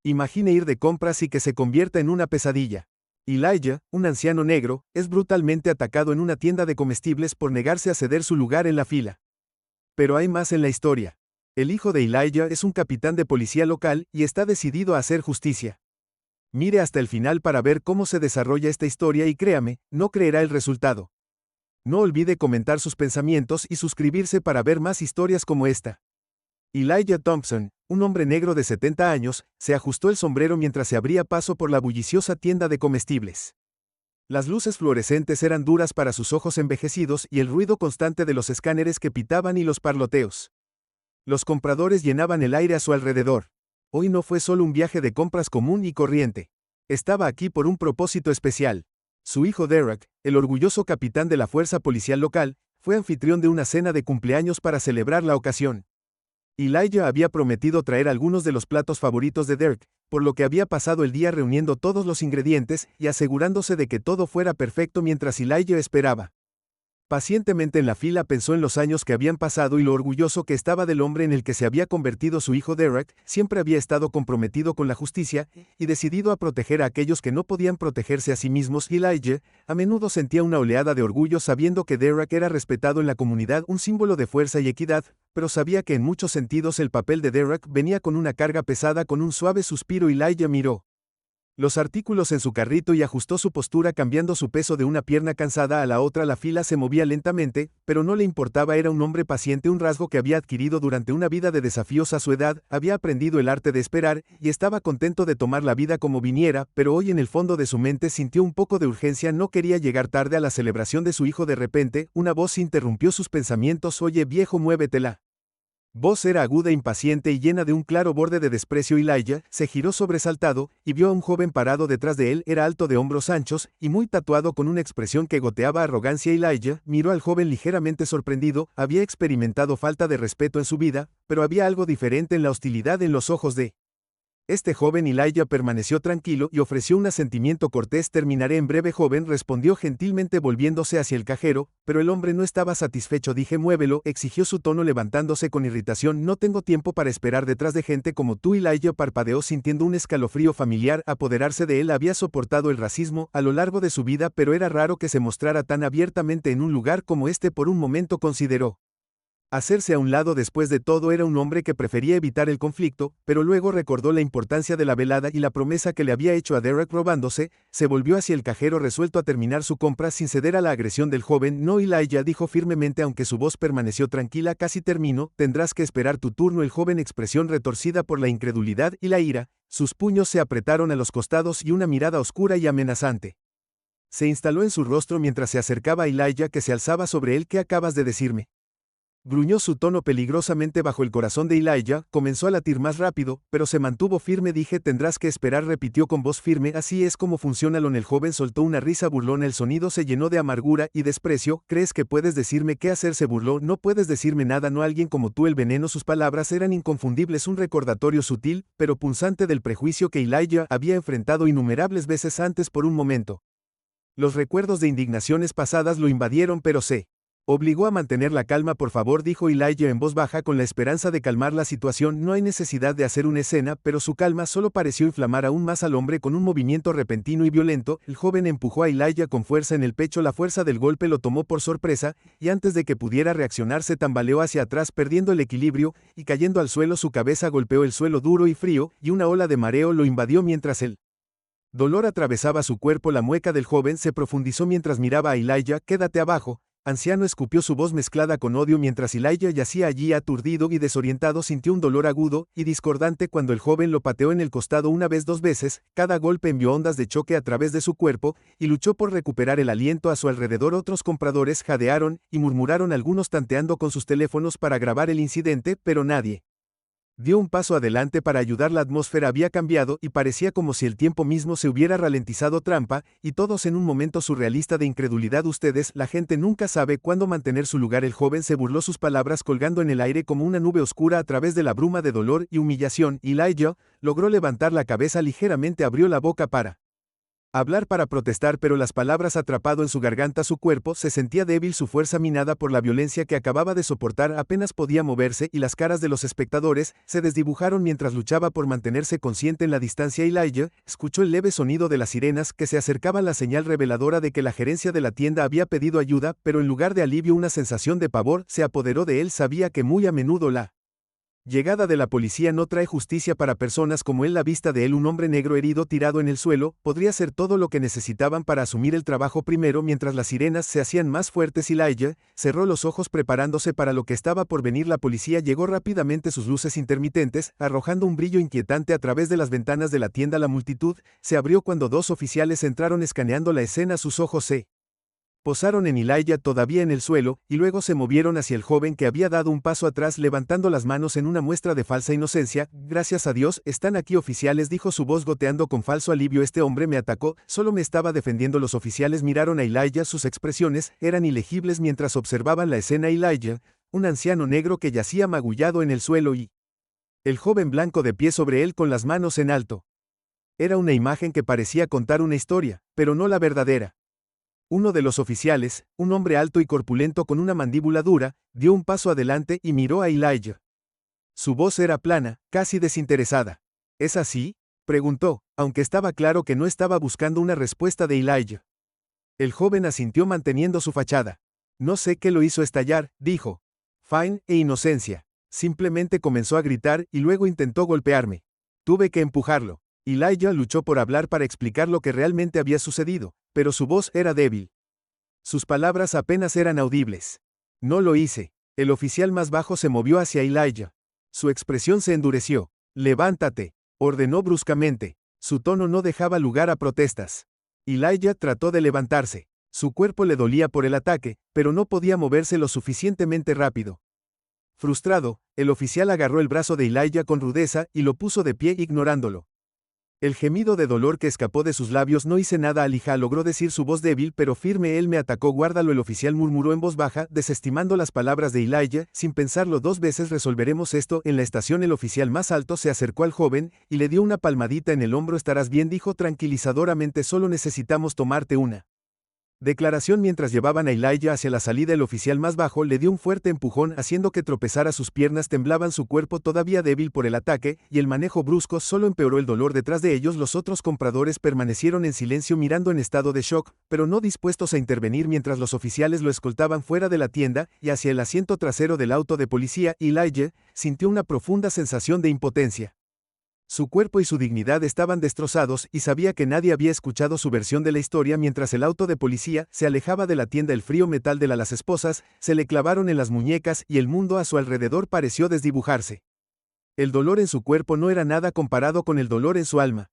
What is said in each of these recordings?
Imagine ir de compras y que se convierta en una pesadilla. Elijah, un anciano negro, es brutalmente atacado en una tienda de comestibles por negarse a ceder su lugar en la fila. Pero hay más en la historia. El hijo de Elijah es un capitán de policía local y está decidido a hacer justicia. Mire hasta el final para ver cómo se desarrolla esta historia y créame, no creerá el resultado. No olvide comentar sus pensamientos y suscribirse para ver más historias como esta. Elijah Thompson, un hombre negro de 70 años, se ajustó el sombrero mientras se abría paso por la bulliciosa tienda de comestibles. Las luces fluorescentes eran duras para sus ojos envejecidos y el ruido constante de los escáneres que pitaban y los parloteos. Los compradores llenaban el aire a su alrededor. Hoy no fue solo un viaje de compras común y corriente. Estaba aquí por un propósito especial. Su hijo Derek, el orgulloso capitán de la fuerza policial local, fue anfitrión de una cena de cumpleaños para celebrar la ocasión. Elijah había prometido traer algunos de los platos favoritos de Derek, por lo que había pasado el día reuniendo todos los ingredientes y asegurándose de que todo fuera perfecto mientras Elijah esperaba. Pacientemente en la fila pensó en los años que habían pasado y lo orgulloso que estaba del hombre en el que se había convertido su hijo Derek. Siempre había estado comprometido con la justicia y decidido a proteger a aquellos que no podían protegerse a sí mismos. Elijah a menudo sentía una oleada de orgullo sabiendo que Derek era respetado en la comunidad, un símbolo de fuerza y equidad, pero sabía que en muchos sentidos el papel de Derek venía con una carga pesada. Con un suave suspiro Elijah miró los artículos en su carrito y ajustó su postura cambiando su peso de una pierna cansada a la otra. La fila se movía lentamente, pero no le importaba. Era un hombre paciente, un rasgo que había adquirido durante una vida de desafíos a su edad. Había aprendido el arte de esperar y estaba contento de tomar la vida como viniera, pero hoy en el fondo de su mente sintió un poco de urgencia. No quería llegar tarde a la celebración de su hijo. De repente, una voz interrumpió sus pensamientos. Oye viejo, muévetela. Voz era aguda, impaciente y llena de un claro borde de desprecio. Elijah se giró sobresaltado y vio a un joven parado detrás de él. Era alto, de hombros anchos y muy tatuado, con una expresión que goteaba arrogancia. Elijah miró al joven ligeramente sorprendido. Había experimentado falta de respeto en su vida, pero había algo diferente en la hostilidad en los ojos de este joven. Elijah permaneció tranquilo y ofreció un asentimiento cortés. Terminaré en breve, joven, respondió gentilmente volviéndose hacia el cajero, pero el hombre no estaba satisfecho. Dije muévelo, exigió su tono levantándose con irritación. No tengo tiempo para esperar detrás de gente como tú. Elijah parpadeó sintiendo un escalofrío familiar apoderarse de él. Había soportado el racismo a lo largo de su vida, pero era raro que se mostrara tan abiertamente en un lugar como este. Por un momento consideró hacerse a un lado. Después de todo, era un hombre que prefería evitar el conflicto, pero luego recordó la importancia de la velada y la promesa que le había hecho a Derek robándose. Se volvió hacia el cajero resuelto a terminar su compra sin ceder a la agresión del joven. No, Elijah dijo firmemente, aunque su voz permaneció tranquila. Casi termino, tendrás que esperar tu turno. El joven, expresión retorcida por la incredulidad y la ira, sus puños se apretaron a los costados y una mirada oscura y amenazante se instaló en su rostro mientras se acercaba a Elijah, que se alzaba sobre él. ¿Qué acabas de decirme? Gruñó, su tono peligrosamente bajo. El corazón de Elijah comenzó a latir más rápido, pero se mantuvo firme. Dije tendrás que esperar, repitió con voz firme. Así es como funciona el joven soltó una risa burlona. El sonido se llenó de amargura y desprecio. ¿Crees que puedes decirme qué hacer? Se burló. No puedes decirme nada, no alguien como tú. El veneno. Sus palabras eran inconfundibles, un recordatorio sutil, pero punzante del prejuicio que Elijah había enfrentado innumerables veces antes. Por un momento, los recuerdos de indignaciones pasadas lo invadieron, pero se obligó a mantener la calma. Por favor, dijo Elijah en voz baja con la esperanza de calmar la situación. No hay necesidad de hacer una escena, pero su calma solo pareció inflamar aún más al hombre. Con un movimiento repentino y violento, el joven empujó a Elijah con fuerza en el pecho. La fuerza del golpe lo tomó por sorpresa, y antes de que pudiera reaccionar se tambaleó hacia atrás perdiendo el equilibrio, y cayendo al suelo su cabeza golpeó el suelo duro y frío, y una ola de mareo lo invadió mientras el dolor atravesaba su cuerpo. La mueca del joven se profundizó mientras miraba a Elijah. Quédate abajo, anciano, escupió, su voz mezclada con odio. Mientras Elijah yacía allí aturdido y desorientado, sintió un dolor agudo y discordante cuando el joven lo pateó en el costado una vez, 2 veces. Cada golpe envió ondas de choque a través de su cuerpo y luchó por recuperar el aliento. A su alrededor otros compradores jadearon y murmuraron, algunos tanteando con sus teléfonos para grabar el incidente, pero nadie dio un paso adelante para ayudar. La atmósfera había cambiado y parecía como si el tiempo mismo se hubiera ralentizado. Trampa, y todos en un momento surrealista de incredulidad. Ustedes, la gente nunca sabe cuándo mantener su lugar. El joven se burló, sus palabras colgando en el aire como una nube oscura a través de la bruma de dolor y humillación. Elijah logró levantar la cabeza ligeramente, abrió la boca para Hablar para protestar, pero las palabras atrapado en su garganta, su cuerpo se sentía débil, su fuerza minada por la violencia que acababa de soportar, apenas podía moverse y las caras de los espectadores se desdibujaron mientras luchaba por mantenerse consciente en la distancia. Elijah escuchó el leve sonido de las sirenas que se acercaban, la señal reveladora de que la gerencia de la tienda había pedido ayuda, pero en lugar de alivio una sensación de pavor se apoderó de él. Sabía que muy a menudo la llegada de la policía no trae justicia para personas como él. La vista de él, un hombre negro herido tirado en el suelo, podría ser todo lo que necesitaban para asumir el trabajo primero. Mientras las sirenas se hacían más fuertes, Elijah cerró los ojos preparándose para lo que estaba por venir. La policía llegó rápidamente, sus luces intermitentes arrojando un brillo inquietante a través de las ventanas de la tienda. La multitud se abrió cuando dos oficiales entraron escaneando la escena. Sus ojos se posaron en Elijah todavía en el suelo, y luego se movieron hacia el joven que había dado un paso atrás levantando las manos en una muestra de falsa inocencia. Gracias a Dios, están aquí, oficiales, dijo su voz goteando con falso alivio. Este hombre me atacó, solo me estaba defendiendo. Los oficiales miraron a Elijah, sus expresiones eran ilegibles mientras observaban la escena. Elijah, un anciano negro que yacía magullado en el suelo, y el joven blanco de pie sobre él con las manos en alto. Era una imagen que parecía contar una historia, pero no la verdadera. Uno de los oficiales, un hombre alto y corpulento con una mandíbula dura, dio un paso adelante y miró a Elijah. Su voz era plana, casi desinteresada. ¿Es así?, preguntó, aunque estaba claro que no estaba buscando una respuesta de Elijah. El joven asintió manteniendo su fachada. No sé qué lo hizo estallar, dijo. Fine e inocencia. Simplemente comenzó a gritar y luego intentó golpearme. Tuve que empujarlo. Elijah luchó por hablar para explicar lo que realmente había sucedido, pero su voz era débil. Sus palabras apenas eran audibles. No lo hice. El oficial más bajo se movió hacia Elijah. Su expresión se endureció. Levántate, ordenó bruscamente. Su tono no dejaba lugar a protestas. Elijah trató de levantarse. Su cuerpo le dolía por el ataque, pero no podía moverse lo suficientemente rápido. Frustrado, el oficial agarró el brazo de Elijah con rudeza y lo puso de pie ignorándolo. El gemido de dolor que escapó de sus labios. No hice nada, Elijah logró decir, su voz débil pero firme. Él me atacó. Guárdalo, el oficial murmuró en voz baja, desestimando las palabras de Elijah. Sin pensarlo dos veces, resolveremos esto en la estación. El oficial más alto se acercó al joven y le dio una palmadita en el hombro. Estarás bien, dijo tranquilizadoramente, solo necesitamos tomarte una declaración. Mientras llevaban a Elijah hacia la salida, el oficial más bajo le dio un fuerte empujón haciendo que tropezara. Sus piernas temblaban, su cuerpo todavía débil por el ataque, y el manejo brusco solo empeoró el dolor. Detrás de ellos los otros compradores permanecieron en silencio mirando en estado de shock, pero no dispuestos a intervenir mientras los oficiales lo escoltaban fuera de la tienda y hacia el asiento trasero del auto de policía. Elijah sintió una profunda sensación de impotencia. Su cuerpo y su dignidad estaban destrozados y sabía que nadie había escuchado su versión de la historia. Mientras el auto de policía se alejaba de la tienda, el frío metal de las esposas se le clavaron en las muñecas y el mundo a su alrededor pareció desdibujarse. El dolor en su cuerpo no era nada comparado con el dolor en su alma.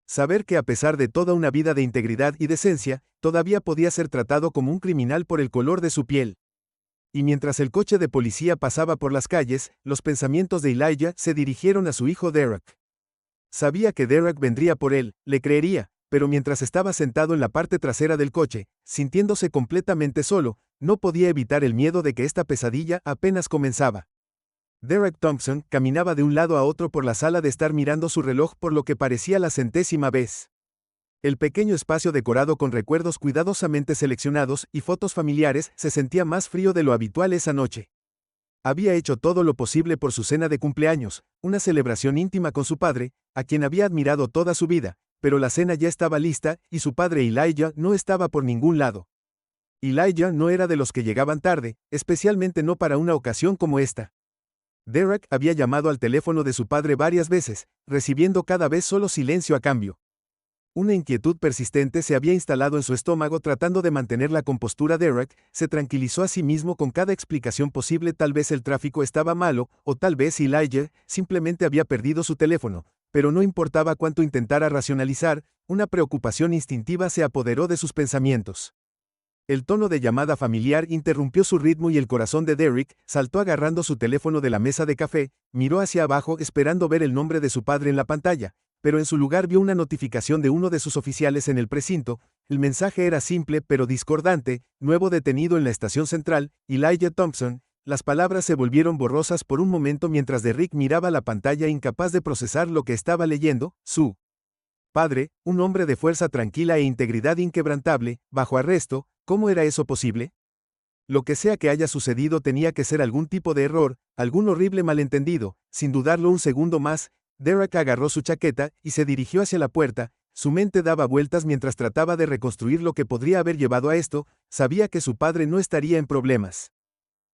Saber que a pesar de toda una vida de integridad y decencia, todavía podía ser tratado como un criminal por el color de su piel. Y mientras el coche de policía pasaba por las calles, los pensamientos de Elijah se dirigieron a su hijo Derek. Sabía que Derek vendría por él, le creería, pero mientras estaba sentado en la parte trasera del coche, sintiéndose completamente solo, no podía evitar el miedo de que esta pesadilla apenas comenzaba. Derek Thompson caminaba de un lado a otro por la sala de estar mirando su reloj por lo que parecía la 100ª vez. El pequeño espacio decorado con recuerdos cuidadosamente seleccionados y fotos familiares se sentía más frío de lo habitual esa noche. Había hecho todo lo posible por su cena de cumpleaños, una celebración íntima con su padre, a quien había admirado toda su vida, pero la cena ya estaba lista y su padre Elijah no estaba por ningún lado. Elijah no era de los que llegaban tarde, especialmente no para una ocasión como esta. Derek había llamado al teléfono de su padre varias veces, recibiendo cada vez solo silencio a cambio. Una inquietud persistente se había instalado en su estómago tratando de mantener la compostura. Derek se tranquilizó a sí mismo con cada explicación posible. Tal vez el tráfico estaba malo, o tal vez Elijah simplemente había perdido su teléfono, pero no importaba cuánto intentara racionalizar, una preocupación instintiva se apoderó de sus pensamientos. El tono de llamada familiar interrumpió su ritmo y el corazón de Derek saltó agarrando su teléfono de la mesa de café, miró hacia abajo esperando ver el nombre de su padre en la pantalla, pero en su lugar vio una notificación de uno de sus oficiales en el precinto. El mensaje era simple pero discordante: nuevo detenido en la estación central, Elijah Thompson. Las palabras se volvieron borrosas por un momento mientras Derek miraba la pantalla incapaz de procesar lo que estaba leyendo. Su Padre, un hombre de fuerza tranquila e integridad inquebrantable, bajo arresto, ¿cómo era eso posible? Lo que sea que haya sucedido tenía que ser algún tipo de error, algún horrible malentendido. Sin dudarlo un segundo más, Derek agarró su chaqueta y se dirigió hacia la puerta. Su mente daba vueltas mientras trataba de reconstruir lo que podría haber llevado a esto. Sabía que su padre no estaría en problemas.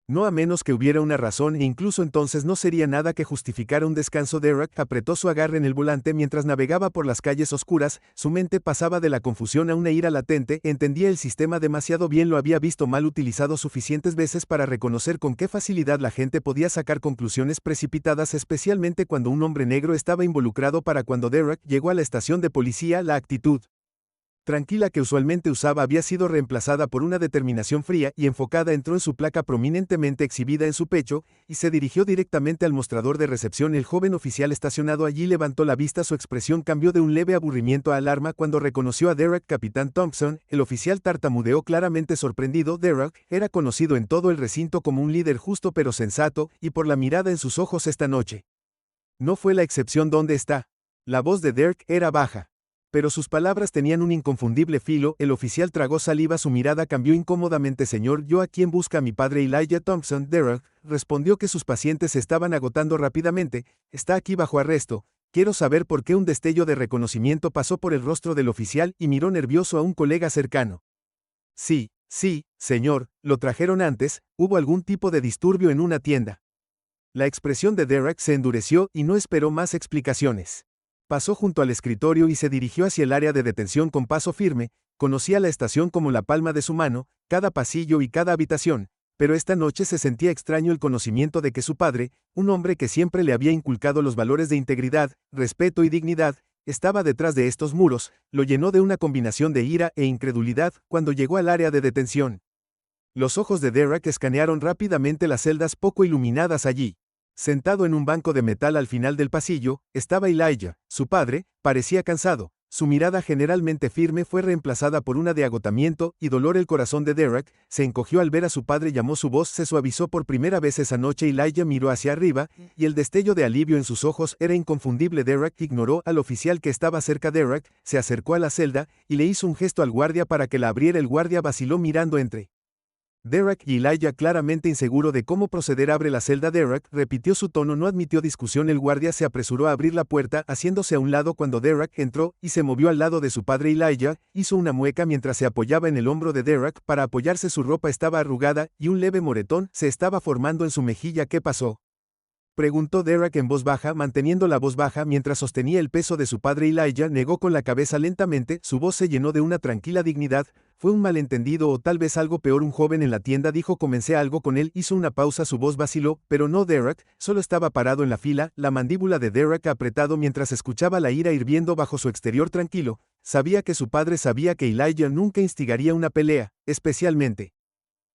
No a menos que hubiera una razón, e incluso entonces no sería nada que justificara un descanso. Derek apretó su agarre en el volante mientras navegaba por las calles oscuras. Su mente pasaba de la confusión a una ira latente. Entendía el sistema demasiado bien, lo había visto mal utilizado suficientes veces para reconocer con qué facilidad la gente podía sacar conclusiones precipitadas, especialmente cuando un hombre negro estaba involucrado. Para cuando Derek llegó a la estación de policía, la actitud tranquila que usualmente usaba había sido reemplazada por una determinación fría y enfocada. Entró en su placa prominentemente exhibida en su pecho, y se dirigió directamente al mostrador de recepción. El joven oficial estacionado allí levantó la vista. Su expresión cambió de un leve aburrimiento a alarma cuando reconoció a Derek. Capitán Thompson, el oficial tartamudeó claramente sorprendido. Derek era conocido en todo el recinto como un líder justo pero sensato, y por la mirada en sus ojos esta noche no fue la excepción. ¿Dónde está? La voz de Derek era baja, pero sus palabras tenían un inconfundible filo. El oficial tragó saliva, su mirada cambió incómodamente. Señor, ¿yo a quién busca? A mi padre Elijah Thompson. Derek respondió que sus pacientes se estaban agotando rápidamente. Está aquí bajo arresto. Quiero saber por qué. Un destello de reconocimiento pasó por el rostro del oficial y miró nervioso a un colega cercano. Sí, señor, lo trajeron antes. ¿Hubo algún tipo de disturbio en una tienda? La expresión de Derek se endureció y no esperó más explicaciones. Pasó junto al escritorio y se dirigió hacia el área de detención con paso firme. Conocía la estación como la palma de su mano, cada pasillo y cada habitación, pero esta noche se sentía extraño el conocimiento de que su padre, un hombre que siempre le había inculcado los valores de integridad, respeto y dignidad, estaba detrás de estos muros. Lo llenó de una combinación de ira e incredulidad. Cuando llegó al área de detención, los ojos de Derek escanearon rápidamente las celdas poco iluminadas allí. Sentado en un banco de metal al final del pasillo, estaba Elijah. Su padre parecía cansado. Su mirada, generalmente firme, fue reemplazada por una de agotamiento y dolor. El corazón de Derek se encogió al ver a su padre. Llamó, su voz se suavizó por primera vez esa noche. Elijah miró hacia arriba, y el destello de alivio en sus ojos era inconfundible. Derek ignoró al oficial que estaba cerca. Derek se acercó a la celda y le hizo un gesto al guardia para que la abriera. El guardia vaciló mirando entre Derek y Elijah, claramente inseguro de cómo proceder. Abre la celda. Derek repitió su tono, no admitió discusión. El guardia se apresuró a abrir la puerta, haciéndose a un lado cuando Derek entró, y se movió al lado de su padre. Elijah hizo una mueca mientras se apoyaba en el hombro de Derek para apoyarse. Su ropa estaba arrugada, y un leve moretón se estaba formando en su mejilla. ¿Qué pasó?, preguntó Derek en voz baja, manteniendo la voz baja mientras sostenía el peso de su padre. Elijah negó con la cabeza lentamente. Su voz se llenó de una tranquila dignidad. Fue un malentendido, o tal vez algo peor. Un joven en la tienda dijo, comencé algo con él. Hizo una pausa, su voz vaciló, pero no. Derek solo estaba parado en la fila, la mandíbula de Derek apretado mientras escuchaba la ira hirviendo bajo su exterior tranquilo. Sabía que su padre sabía que Elijah nunca instigaría una pelea, especialmente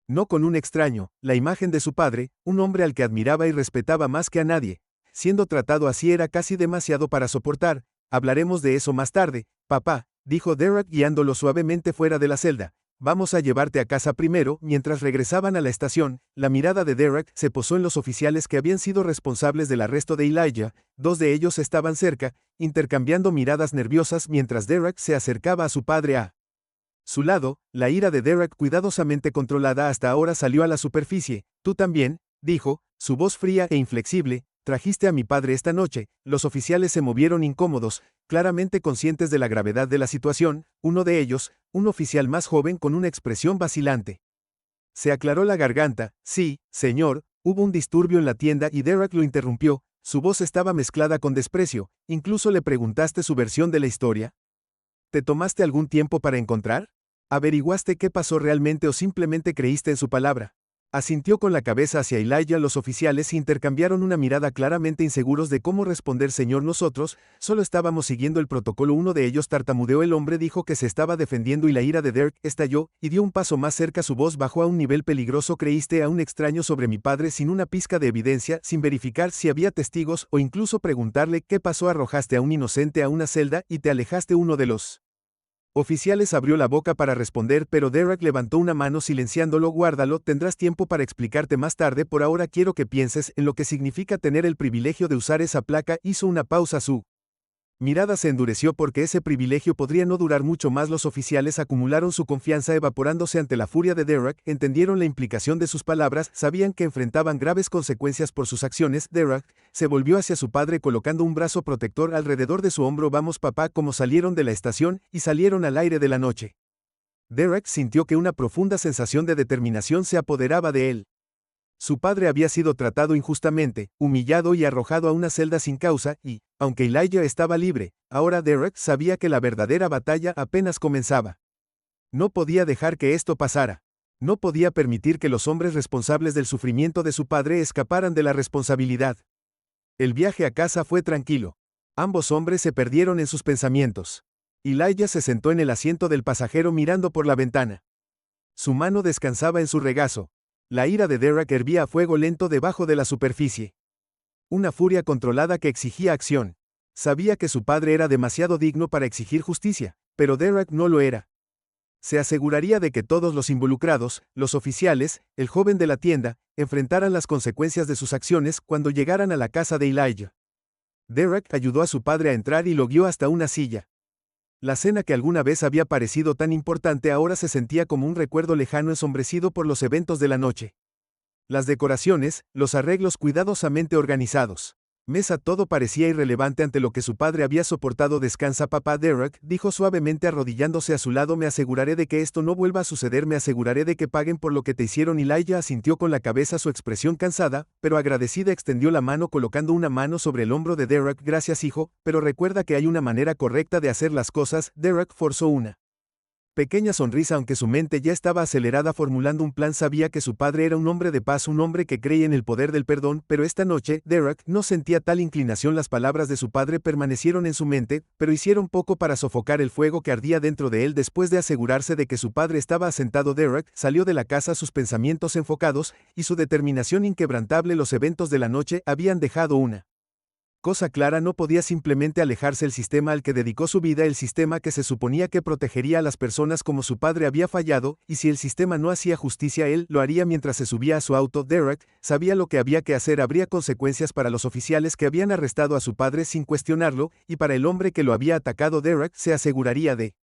no con un extraño. La imagen de su padre, un hombre al que admiraba y respetaba más que a nadie, siendo tratado así, era casi demasiado para soportar. Hablaremos de eso más tarde, papá, dijo Derek guiándolo suavemente fuera de la celda. Vamos a llevarte a casa primero. Mientras regresaban a la estación, la mirada de Derek se posó en los oficiales que habían sido responsables del arresto de Elijah. Dos de ellos estaban cerca, intercambiando miradas nerviosas mientras Derek se acercaba a su padre. A su lado, la ira de Derek, cuidadosamente controlada hasta ahora, salió a la superficie. Tú también, dijo, su voz fría e inflexible, trajiste a mi padre esta noche. Los oficiales se movieron incómodos, claramente conscientes de la gravedad de la situación. Uno de ellos, un oficial más joven con una expresión vacilante, se aclaró la garganta. Sí, señor, hubo un disturbio en la tienda. Y Derek lo interrumpió. Su voz estaba mezclada con desprecio. ¿Incluso le preguntaste su versión de la historia? ¿Te tomaste algún tiempo para encontrar? ¿Averiguaste qué pasó realmente o simplemente creíste en su palabra? Asintió con la cabeza hacia Elijah. Los oficiales intercambiaron una mirada, claramente inseguros de cómo responder. Señor, nosotros solo estábamos siguiendo el protocolo. Uno de ellos tartamudeó. El hombre dijo que se estaba defendiendo, y la ira de Derek estalló y dio un paso más cerca. Su voz bajó a un nivel peligroso. Creíste a un extraño sobre mi padre sin una pizca de evidencia, sin verificar si había testigos o incluso preguntarle qué pasó. Arrojaste a un inocente a una celda y te alejaste. Uno de los oficiales abrió la boca para responder, pero Derek levantó una mano silenciándolo. Guárdalo, tendrás tiempo para explicarte más tarde. Por ahora quiero que pienses en lo que significa tener el privilegio de usar esa placa. Hizo una pausa. Su Mirada se endureció porque ese privilegio podría no durar mucho más. Los oficiales acumularon su confianza evaporándose ante la furia de Derek, entendieron la implicación de sus palabras, sabían que enfrentaban graves consecuencias por sus acciones. Derek se volvió hacia su padre colocando un brazo protector alrededor de su hombro. Vamos papá, como salieron de la estación y salieron al aire de la noche. Derek sintió que una profunda sensación de determinación se apoderaba de él. Su padre había sido tratado injustamente, humillado y arrojado a una celda sin causa, y, aunque Elijah estaba libre, ahora Derek sabía que la verdadera batalla apenas comenzaba. No podía dejar que esto pasara. No podía permitir que los hombres responsables del sufrimiento de su padre escaparan de la responsabilidad. El viaje a casa fue tranquilo. Ambos hombres se perdieron en sus pensamientos. Elijah se sentó en el asiento del pasajero mirando por la ventana. Su mano descansaba en su regazo. La ira de Derek hervía a fuego lento debajo de la superficie. Una furia controlada que exigía acción. Sabía que su padre era demasiado digno para exigir justicia, pero Derek no lo era. Se aseguraría de que todos los involucrados, los oficiales, el joven de la tienda, enfrentaran las consecuencias de sus acciones cuando llegaran a la casa de Elijah. Derek ayudó a su padre a entrar y lo guió hasta una silla. La cena que alguna vez había parecido tan importante ahora se sentía como un recuerdo lejano ensombrecido por los eventos de la noche. Las decoraciones, los arreglos cuidadosamente organizados. Mesa, todo parecía irrelevante ante lo que su padre había soportado. Descansa papá, Derek dijo suavemente arrodillándose a su lado. Me aseguraré de que esto no vuelva a suceder, me aseguraré de que paguen por lo que te hicieron. Elijah asintió con la cabeza, su expresión cansada, pero agradecida. Extendió la mano colocando una mano sobre el hombro de Derek. Gracias hijo, pero recuerda que hay una manera correcta de hacer las cosas. Derek forzó una pequeña sonrisa aunque su mente ya estaba acelerada formulando un plan. Sabía que su padre era un hombre de paz, un hombre que creía en el poder del perdón, pero esta noche, Derek no sentía tal inclinación. Las palabras de su padre permanecieron en su mente, pero hicieron poco para sofocar el fuego que ardía dentro de él. Después de asegurarse de que su padre estaba asentado, Derek salió de la casa, sus pensamientos enfocados, y su determinación inquebrantable. Los eventos de la noche habían dejado una cosa clara: no podía simplemente alejarse. El sistema al que dedicó su vida, el sistema que se suponía que protegería a las personas como su padre, había fallado, y si el sistema no hacía justicia, él lo haría. Mientras se subía a su auto, Derek sabía lo que había que hacer. Habría consecuencias para los oficiales que habían arrestado a su padre sin cuestionarlo, y para el hombre que lo había atacado. Derek se aseguraría de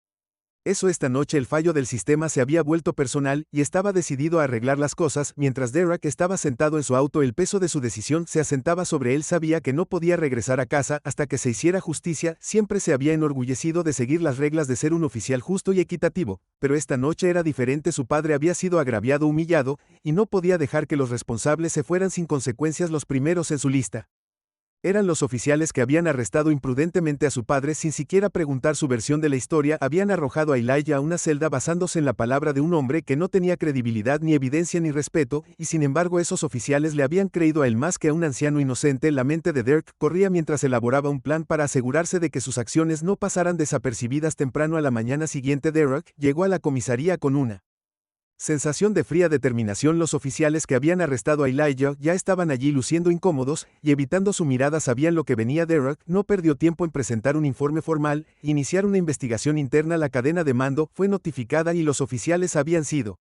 eso esta noche. El fallo del sistema se había vuelto personal, y estaba decidido a arreglar las cosas. Mientras Derek estaba sentado en su auto, el peso de su decisión se asentaba sobre él. Sabía que no podía regresar a casa hasta que se hiciera justicia. Siempre se había enorgullecido de seguir las reglas, de ser un oficial justo y equitativo, pero esta noche era diferente. Su padre había sido agraviado, humillado, y no podía dejar que los responsables se fueran sin consecuencias. Los primeros en su lista eran los oficiales que habían arrestado imprudentemente a su padre sin siquiera preguntar su versión de la historia. Habían arrojado a Elijah a una celda basándose en la palabra de un hombre que no tenía credibilidad, ni evidencia, ni respeto, y sin embargo esos oficiales le habían creído a él más que a un anciano inocente. La mente de Derek corría mientras elaboraba un plan para asegurarse de que sus acciones no pasaran desapercibidas. Temprano a la mañana siguiente, Derek llegó a la comisaría con una sensación de fría determinación. Los oficiales que habían arrestado a Elijah ya estaban allí luciendo incómodos, y evitando su mirada sabían lo que venía. Derek no perdió tiempo en presentar un informe formal, iniciar una investigación interna. La cadena de mando fue notificada y los oficiales habían sido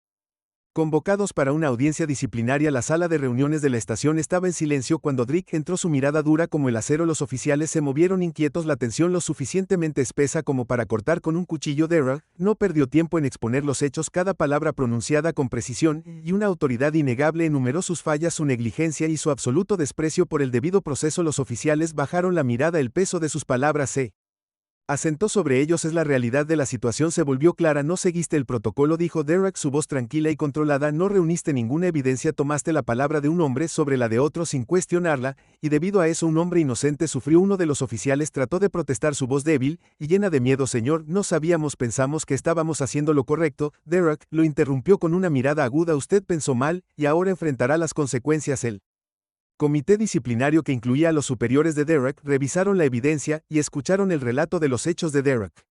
convocados para una audiencia disciplinaria. La sala de reuniones de la estación estaba en silencio cuando Drake entró, su mirada dura como el acero. Los oficiales se movieron inquietos, la tensión lo suficientemente espesa como para cortar con un cuchillo. Derek no perdió tiempo en exponer los hechos, cada palabra pronunciada con precisión, y una autoridad innegable. Enumeró sus fallas, su negligencia y su absoluto desprecio por el debido proceso. Los oficiales bajaron la mirada, el peso de sus palabras se asentó sobre ellos. Es la realidad de la situación se volvió clara. No seguiste el protocolo, dijo Derek, su voz tranquila y controlada. No reuniste ninguna evidencia, tomaste la palabra de un hombre sobre la de otro sin cuestionarla, y debido a eso un hombre inocente sufrió. Uno de los oficiales trató de protestar, su voz débil y llena de miedo. Señor, no sabíamos, pensamos que estábamos haciendo lo correcto. Derek lo interrumpió con una mirada aguda. Usted pensó mal, y ahora enfrentará las consecuencias. El comité disciplinario, que incluía a los superiores de Derek, revisaron la evidencia y escucharon el relato de los hechos de Derek.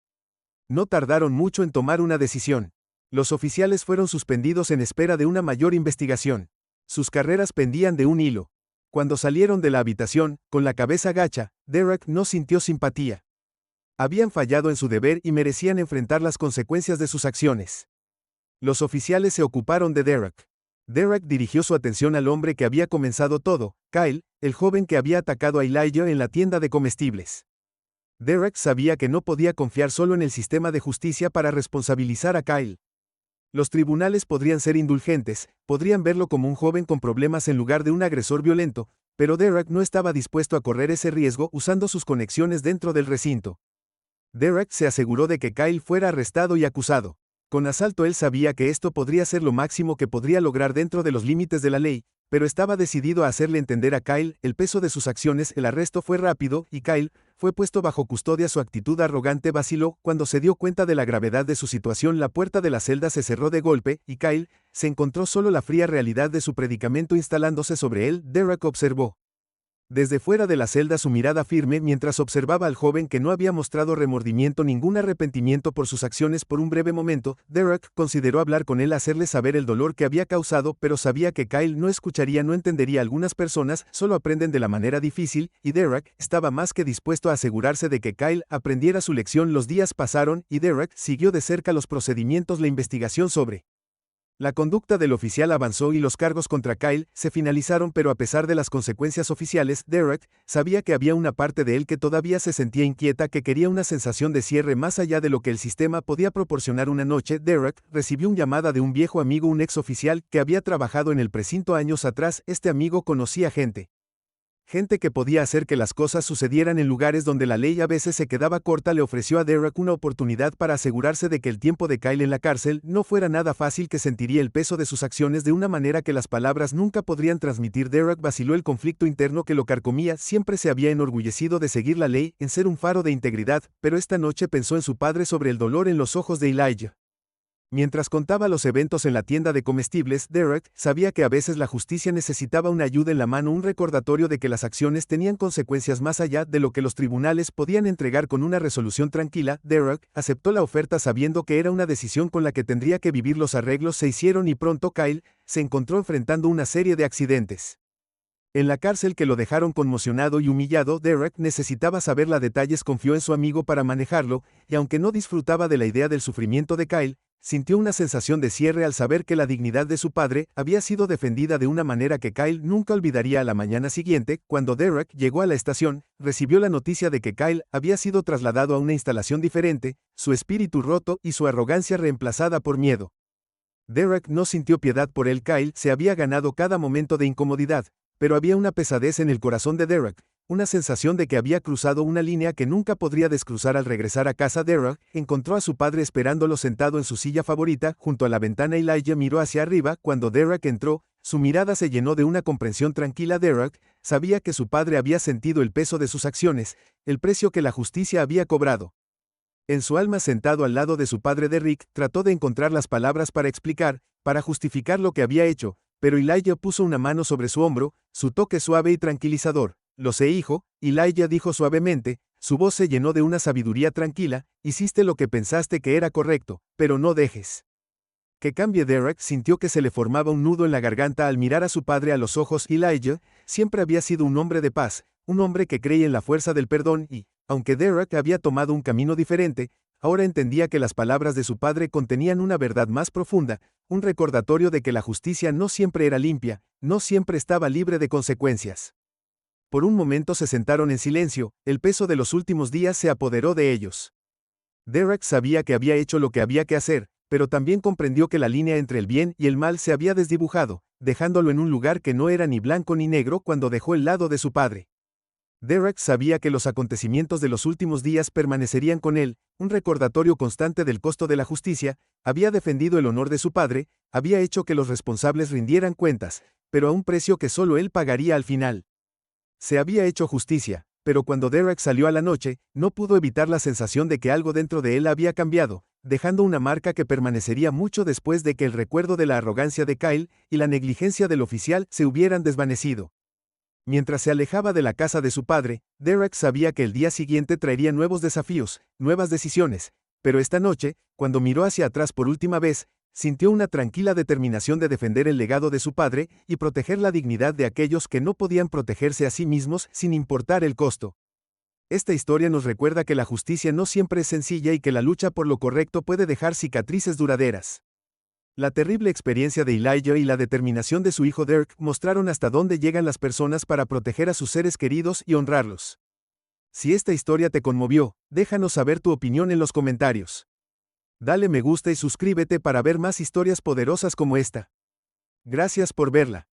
No tardaron mucho en tomar una decisión. Los oficiales fueron suspendidos en espera de una mayor investigación. Sus carreras pendían de un hilo. Cuando salieron de la habitación, con la cabeza gacha, Derek no sintió simpatía. Habían fallado en su deber y merecían enfrentar las consecuencias de sus acciones. Los oficiales se ocuparon de Derek. Derek dirigió su atención al hombre que había comenzado todo, Kyle, el joven que había atacado a Elijah en la tienda de comestibles. Derek sabía que no podía confiar solo en el sistema de justicia para responsabilizar a Kyle. Los tribunales podrían ser indulgentes, podrían verlo como un joven con problemas en lugar de un agresor violento, pero Derek no estaba dispuesto a correr ese riesgo usando sus conexiones dentro del recinto. Derek se aseguró de que Kyle fuera arrestado y acusado. Con asalto él sabía que esto podría ser lo máximo que podría lograr dentro de los límites de la ley, pero estaba decidido a hacerle entender a Kyle el peso de sus acciones. El arresto fue rápido, y Kyle fue puesto bajo custodia. Su actitud arrogante vaciló cuando se dio cuenta de la gravedad de su situación. La puerta de la celda se cerró de golpe, y Kyle se encontró solo la fría realidad de su predicamento instalándose sobre él. Derek observó desde fuera de la celda su mirada firme mientras observaba al joven que no había mostrado remordimiento ningún arrepentimiento por sus acciones. Por un breve momento, Derek consideró hablar con él, hacerle saber el dolor que había causado, pero sabía que Kyle no escucharía, no entendería. Algunas personas solo aprenden de la manera difícil, y Derek estaba más que dispuesto a asegurarse de que Kyle aprendiera su lección. Los días pasaron, y Derek siguió de cerca los procedimientos. La investigación sobre la conducta del oficial avanzó y los cargos contra Kyle se finalizaron, pero a pesar de las consecuencias oficiales, Derek sabía que había una parte de él que todavía se sentía inquieta, que quería una sensación de cierre más allá de lo que el sistema podía proporcionar. Una noche, Derek recibió una llamada de un viejo amigo, un ex oficial que había trabajado en el precinto años atrás. Este amigo conocía gente que podía hacer que las cosas sucedieran en lugares donde la ley a veces se quedaba corta. Le ofreció a Derek una oportunidad para asegurarse de que el tiempo de Kyle en la cárcel no fuera nada fácil, que sentiría el peso de sus acciones de una manera que las palabras nunca podrían transmitir. Derek vaciló. El conflicto interno que lo carcomía. Siempre se había enorgullecido de seguir la ley, en ser un faro de integridad, pero esta noche pensó en su padre, sobre el dolor en los ojos de Elijah. Mientras contaba los eventos en la tienda de comestibles, Derek sabía que a veces la justicia necesitaba una ayuda en la mano, un recordatorio de que las acciones tenían consecuencias más allá de lo que los tribunales podían entregar. Con una resolución tranquila, Derek aceptó la oferta sabiendo que era una decisión con la que tendría que vivir. Los arreglos se hicieron y pronto Kyle se encontró enfrentando una serie de accidentes en la cárcel que lo dejaron conmocionado y humillado. Derek necesitaba saber los detalles, confió en su amigo para manejarlo, y aunque no disfrutaba de la idea del sufrimiento de Kyle, sintió una sensación de cierre al saber que la dignidad de su padre había sido defendida de una manera que Kyle nunca olvidaría. A la mañana siguiente, cuando Derek llegó a la estación, recibió la noticia de que Kyle había sido trasladado a una instalación diferente, su espíritu roto y su arrogancia reemplazada por miedo. Derek no sintió piedad por él. Kyle se había ganado cada momento de incomodidad, pero había una pesadez en el corazón de Derek, una sensación de que había cruzado una línea que nunca podría descruzar. Al regresar a casa, Derek encontró a su padre esperándolo sentado en su silla favorita, junto a la ventana. Elijah miró hacia arriba. Cuando Derek entró, su mirada se llenó de una comprensión tranquila. Derek sabía que su padre había sentido el peso de sus acciones, el precio que la justicia había cobrado. En su alma, sentado al lado de su padre, Derek trató de encontrar las palabras para explicar, para justificar lo que había hecho, pero Elijah puso una mano sobre su hombro, su toque suave y tranquilizador. Lo sé, hijo, Elijah dijo suavemente, su voz se llenó de una sabiduría tranquila. Hiciste lo que pensaste que era correcto, pero no dejes que cambie. Derek sintió que se le formaba un nudo en la garganta al mirar a su padre a los ojos. Elijah siempre había sido un hombre de paz, un hombre que creía en la fuerza del perdón y, aunque Derek había tomado un camino diferente, ahora entendía que las palabras de su padre contenían una verdad más profunda, un recordatorio de que la justicia no siempre era limpia, no siempre estaba libre de consecuencias. Por un momento se sentaron en silencio, el peso de los últimos días se apoderó de ellos. Derek sabía que había hecho lo que había que hacer, pero también comprendió que la línea entre el bien y el mal se había desdibujado, dejándolo en un lugar que no era ni blanco ni negro cuando dejó el lado de su padre. Derek sabía que los acontecimientos de los últimos días permanecerían con él, un recordatorio constante del costo de la justicia. Había defendido el honor de su padre, había hecho que los responsables rindieran cuentas, pero a un precio que solo él pagaría al final. Se había hecho justicia, pero cuando Derek salió a la noche, no pudo evitar la sensación de que algo dentro de él había cambiado, dejando una marca que permanecería mucho después de que el recuerdo de la arrogancia de Kyle y la negligencia del oficial se hubieran desvanecido. Mientras se alejaba de la casa de su padre, Derek sabía que el día siguiente traería nuevos desafíos, nuevas decisiones, pero esta noche, cuando miró hacia atrás por última vez, sintió una tranquila determinación de defender el legado de su padre y proteger la dignidad de aquellos que no podían protegerse a sí mismos sin importar el costo. Esta historia nos recuerda que la justicia no siempre es sencilla y que la lucha por lo correcto puede dejar cicatrices duraderas. La terrible experiencia de Elijah y la determinación de su hijo Derek mostraron hasta dónde llegan las personas para proteger a sus seres queridos y honrarlos. Si esta historia te conmovió, déjanos saber tu opinión en los comentarios. Dale me gusta y suscríbete para ver más historias poderosas como esta. Gracias por verla.